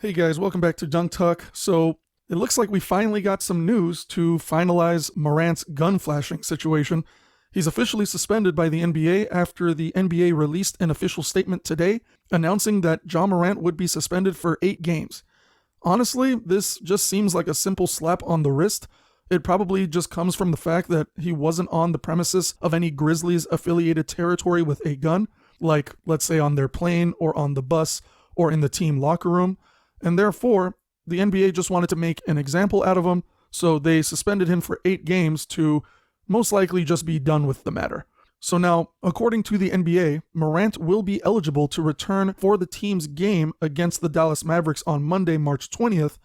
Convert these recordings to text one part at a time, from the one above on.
Hey guys, welcome back to Dunk Tuck. So it looks like we finally got some news to finalize Morant's gun flashing situation. He's officially suspended by the NBA after the NBA released an official statement today announcing that Ja Morant would be suspended for 8 games. Honestly, this just seems like a simple slap on the wrist. It probably just comes from the fact that he wasn't on the premises of any Grizzlies affiliated territory with a gun, like let's say on their plane or on the bus or in the team locker room. And therefore, the NBA just wanted to make an example out of him, so they suspended him for 8 games to most likely just be done with the matter. So now, according to the NBA, Morant will be eligible to return for the team's game against the Dallas Mavericks on Monday, March 20th.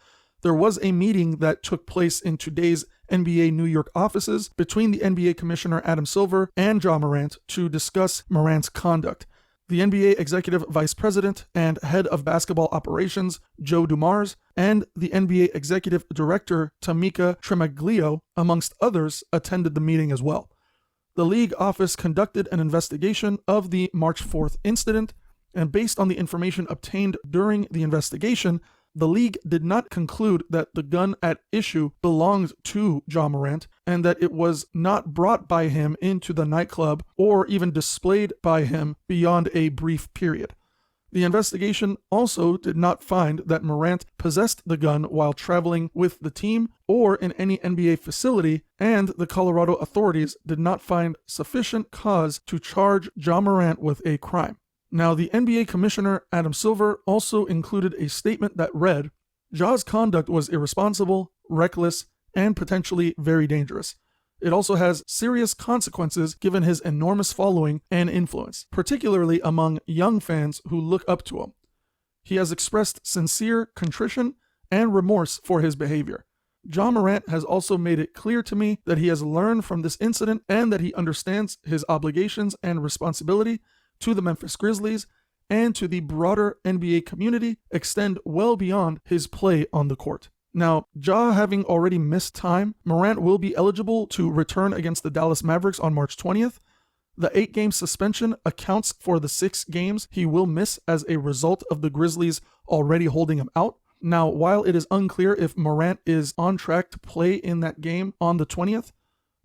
There was a meeting that took place in today's NBA New York offices between the NBA Commissioner Adam Silver and Ja Morant to discuss Morant's conduct. The NBA Executive Vice President and Head of Basketball Operations, Joe Dumars, and the NBA Executive Director, Tamika Tremaglio, amongst others, attended the meeting as well. The league office conducted an investigation of the March 4th incident, and based on the information obtained during the investigation, the league did not conclude that the gun at issue belonged to Ja Morant and that it was not brought by him into the nightclub or even displayed by him beyond a brief period. The investigation also did not find that Morant possessed the gun while traveling with the team or in any NBA facility, and the Colorado authorities did not find sufficient cause to charge Ja Morant with a crime. Now, the NBA Commissioner Adam Silver also included a statement that read, "Ja's conduct was irresponsible, reckless, and potentially very dangerous. It also has serious consequences given his enormous following and influence, particularly among young fans who look up to him. He has expressed sincere contrition and remorse for his behavior. Ja Morant has also made it clear to me that he has learned from this incident and that he understands his obligations and responsibility to the Memphis Grizzlies and to the broader NBA community extend well beyond his play on the court." Now, Ja having already missed time, Morant will be eligible to return against the Dallas Mavericks on March 20th. The 8-game suspension accounts for the 6 games he will miss as a result of the Grizzlies already holding him out. Now, while it is unclear if Morant is on track to play in that game on the 20th,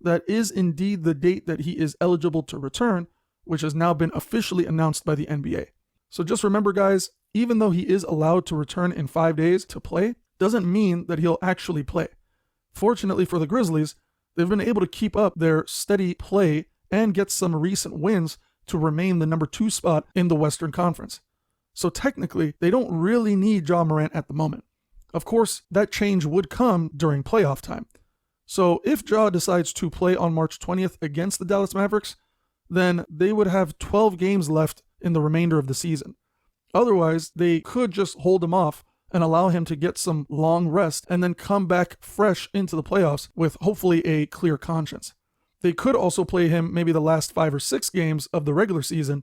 that is indeed the date that he is eligible to return, which has now been officially announced by the NBA. So just remember, guys, even though he is allowed to return in 5 days to play, doesn't mean that he'll actually play. Fortunately for the Grizzlies, they've been able to keep up their steady play and get some recent wins to remain the number 2 spot in the Western Conference. So technically, they don't really need Ja Morant at the moment. Of course, that change would come during playoff time. So if Ja decides to play on March 20th against the Dallas Mavericks, then they would have 12 games left in the remainder of the season. Otherwise, they could just hold him off and allow him to get some long rest and then come back fresh into the playoffs with hopefully a clear conscience. They could also play him maybe the last 5 or 6 games of the regular season,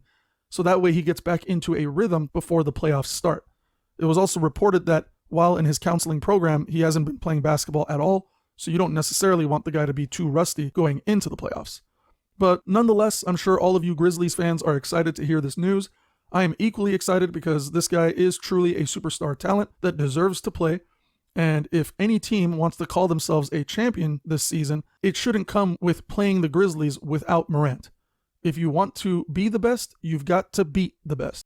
so that way he gets back into a rhythm before the playoffs start. It was also reported that while in his counseling program, he hasn't been playing basketball at all, so you don't necessarily want the guy to be too rusty going into the playoffs. But nonetheless, I'm sure all of you Grizzlies fans are excited to hear this news. I am equally excited because this guy is truly a superstar talent that deserves to play. And if any team wants to call themselves a champion this season, it shouldn't come with playing the Grizzlies without Morant. If you want to be the best, you've got to beat the best.